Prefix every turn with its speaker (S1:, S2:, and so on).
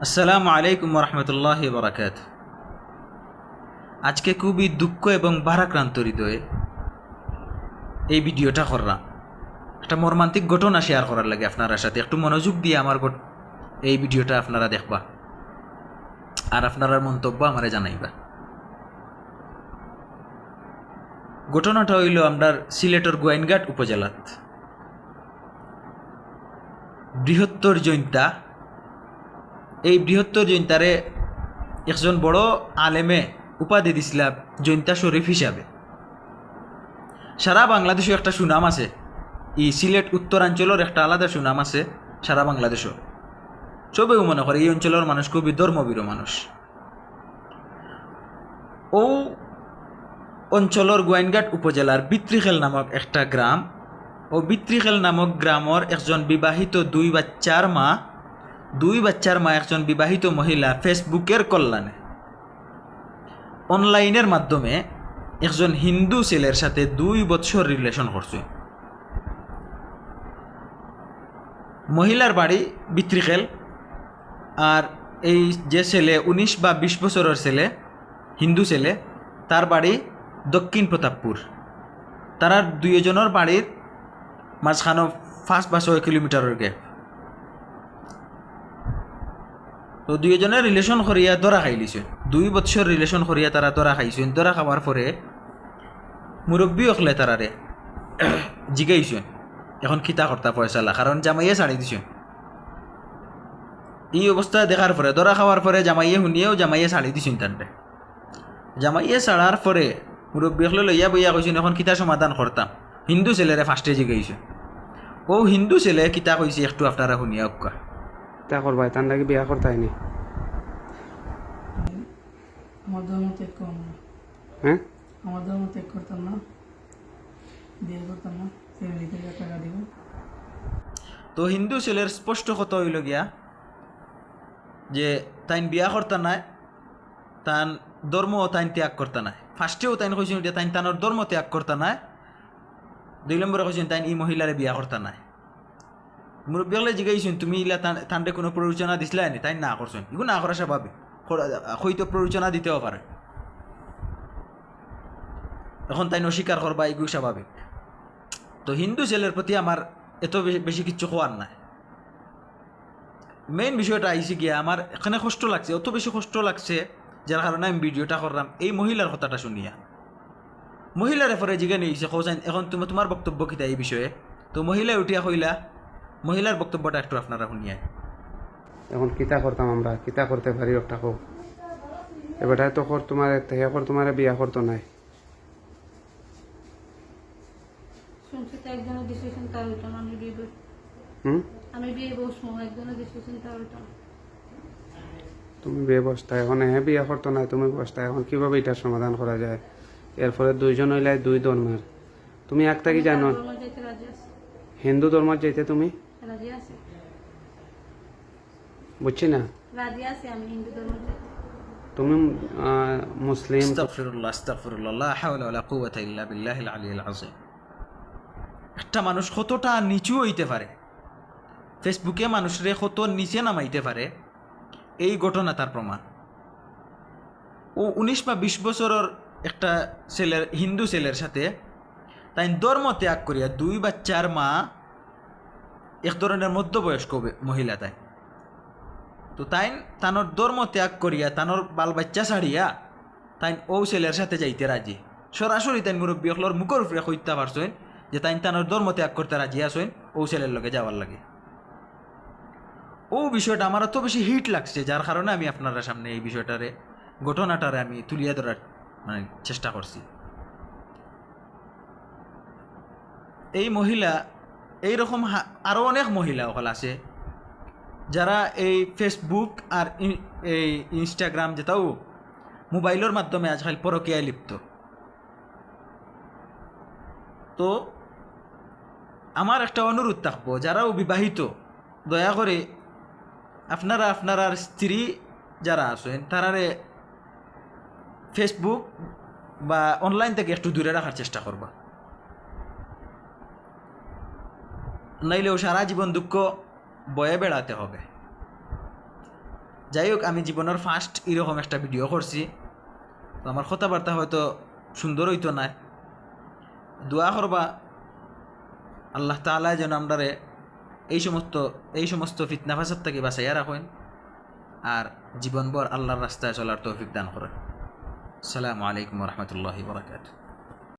S1: আসসালামু আলাইকুম রহমতুল্লাহি বরাকাত। আজকে খুবই দুঃখ এবং ভারাক্রান্ত হৃদয়ে এই ভিডিওটা করলাম। একটা মর্মান্তিক ঘটনা শেয়ার করার লাগে আপনার সাথে। একটু মনোযোগ দিয়ে আমার এই ভিডিওটা আপনারা দেখবা আর আপনার মন্তব্য আমারে জানাইবা। ঘটনাটা হইল আমরা সিলেটের গোয়াইনঘাট উপজেলাত বৃহত্তর জৈন্তা। এই বৃহত্তর জৈন্তারে একজন বড় আলেমে উপাধি দিছিল জৈন্তা শরীফ হিসাবে। সারা বাংলাদেশও একটা সুনাম আছে, এই সিলেট উত্তরাঞ্চলের একটা আলাদা সুনাম আছে সারা বাংলাদেশও। সবেও মনে করে এই অঞ্চলের মানুষ খুবই ধর্মবীর মানুষ। ও অঞ্চলের গোয়াইনঘাট উপজেলার বিত্রিখেল নামক একটা গ্রাম, ও বিত্রিখেল নামক গ্রামের একজন বিবাহিত দুই বাচ্চার মা একজন বিবাহিত মহিলা ফেসবুকের কল্যাণে অনলাইনের মাধ্যমে একজন হিন্দু ছেলের সাথে 2 বছর রিলেশন করছে। মহিলার বাড়ি বিত্রিখেল, আর এই যে ছেলে 19 বা 20 বছরের ছেলে, হিন্দু ছেলে, তার বাড়ি দক্ষিণ প্রতাপপুর। তারা দুইজনের বাড়ির মাঝখানে 5 বা 6 কিলোমিটারের গ্যাপ। তো দুইজনের রিলেশন করিয়া ধরা খাইলিছে। 2 বছর রিলেশন করিয়া তারা ধরা খাইছেন। ধরা খাওয়ার পরে মুরব্বী অকলে তারারে জিগাইছেন এখন খিতা কর্তা ফয়সালা, কারণ জামাইয়ে ছাড়ি দিছেন। এই অবস্থা দেখার পরে, ধরা খাওয়ার পরে জামাইয়ে শুনিয়েও জামাইয়ে ছাড়ি দিছেন। তান্ডে জামাইয়ে ছাড়ার পরে মুরব্বী অকলে লইয়া বইয়া কইছেন এখন খিতা সমাধান করতাম। হিন্দু ছেলেরে ফার্স্টে জিগাইছে। ও হিন্দু ছেলে কিতা কইছে একটু আপনারা শুনিয়া উকা।
S2: তা করবাই তার নাকি বিয়া করতে হয়নি?
S3: আমার ধর্ম ত্যাগ করব না।
S2: হ্যাঁ,
S3: আমার ধর্ম ত্যাগ করতাম না, বিয়ে করতাম না, ফ্যামিলি থেকে টাকা দিব।
S1: তো হিন্দু ছেলের স্পষ্ট কথা হইল গিয়া যে তাইন বিয়া করতা নাই, তান ধর্ম তাইন ত্যাগ করতা নাই। ফার্স্টেও তাইন কইছেন যে তাইন তানোর ধর্ম ত্যাগ করতা নাই। 2 নম্বরে কইছেন তাইন এই মহিলারে বিয়া করতা নাই। মুরব্বী হলে জিগাইছেন তুমি ইলা তান্ডে কোনো প্ররোচনা দিছিলা নি? তাই না করছেন। এগুলো না করা স্বাভাবিক, হয়তো প্ররোচনা দিতেও পারে। এখন তাই অস্বীকার করবা, এগুলো স্বাভাবিক। তো হিন্দু ছেলের প্রতি আমার এত বেশি কিচ্ছু হওয়ার নাই। মেইন বিষয়টা আইসি গিয়া আমার এখানে কষ্ট লাগছে, অত বেশি কষ্ট লাগছে যার কারণে আমি ভিডিওটা করলাম এই মহিলার কথাটা শুনিয়া। মহিলার এরপরে জিজ্ঞাসা নিয়েছে খোঁজান এখন তুমি তোমার বক্তব্য কিতা এই বিষয়ে। তো মহিলা উঠিয়া কইলা, মহিলার বক্তব্যটা একটু আপনারা শুনিয়া।
S2: এখন কিতা করতাম আমরা, কিতা করতে পারি একটা হোক। এবারে তো কর তোমার তোমার বিয়া করতো নাই।
S4: শুনছি তো একজনের ডিসিশন তার ওইটা না, আমি বিয়ে বসবো, একজনের ডিসিশন তার ওইটা।
S2: তুমি বিয়ে বসতা এখন, হ্যাঁ বিয়া করতো নাই, তুমি বসতা এখন, কিভাবে এটার সমাধান করা যায়? এরপরে দুইজন হইলে 2 ধর্মের, তুমি একটা কি জানো?
S4: যেতে রাজি আছে,
S2: হিন্দু ধর্ম যেতে তুমি
S4: রাজি আছে,
S2: বুঝছি না,
S4: রাজি আছে আমি হিন্দু ধর্ম যেতে।
S2: তুমি মুসলিম।
S1: আস্তাগফিরুল্লাহ আস্তাগফিরুল্লাহ, লা হাওলা ওয়ালা কুওয়াতা ইল্লা বিল্লাহিল আলিয়্যিল আযীম। একটা মানুষ কতটা নিচু হইতে পারে, ফেসবুকে মানুষরে কত নিচে নামাইতে পারে, এই ঘটনা তার প্রমাণ। ও 19 বা 20 বছরের একটা ছেলের, হিন্দু ছেলের সাথে তাই ধর্ম ত্যাগ করিয়া 2 বাচ্চার মা, এক ধরনের মধ্যবয়স্ক মহিলা। তাই তো তাই তানোর ধর্ম ত্যাগ করিয়া তানোর বাল বাচ্চা ছাড়িয়া তাই ও ছেলের সাথে যাইতে রাজি। সরাসরি তাই মুরব্বী অকলর মুখের উপরে কইতে পারছেন যে তাই তানোর ধর্ম ত্যাগ করতে রাজি আসেন ও ছেলের লগে যাওয়ার লাগে। ও বিষয়টা আমার এত বেশি হিট লাগছে যার কারণে আমি আপনারা সামনে এই বিষয়টারে, ঘটনাটারে আমি তুলিয়া ধরার চেষ্টা করছি। এই মহিলা, এইরকম আরও অনেক মহিলা ওখানে আছে যারা এই ফেসবুক আর এই ইনস্টাগ্রাম যেটাও মোবাইলের মাধ্যমে আজকাল পরকীয়ায় লিপ্ত। তো আমার একটা অনুরোধ থাকবো, যারাও বিবাহিত দয়া করে আপনারা আপনার স্ত্রী যারা আছেন তারারে ফেসবুক বা অনলাইন থেকে একটু দূরে রাখার চেষ্টা করবা, নইলেও সারা জীবন দুঃখ বয়ে বেড়াতে হবে। যাই হোক, আমি জীবনের ফার্স্ট এরকম একটা ভিডিও করছি, তো আমার কথাবার্তা হয়তো সুন্দর হইতো না। দোয়া করবা আল্লাহ তাআলা যেন আমরারে এই সমস্ত ফিতনা ফাসাদ থেকে বাঁচাইয়া রাখেন, আর জীবনভর আল্লাহর রাস্তায় চলার তৌফিক দান করেন। আসসালামু আলাইকুম ওয়া রাহমাতুল্লাহি ওয়া বারাকাতুহু।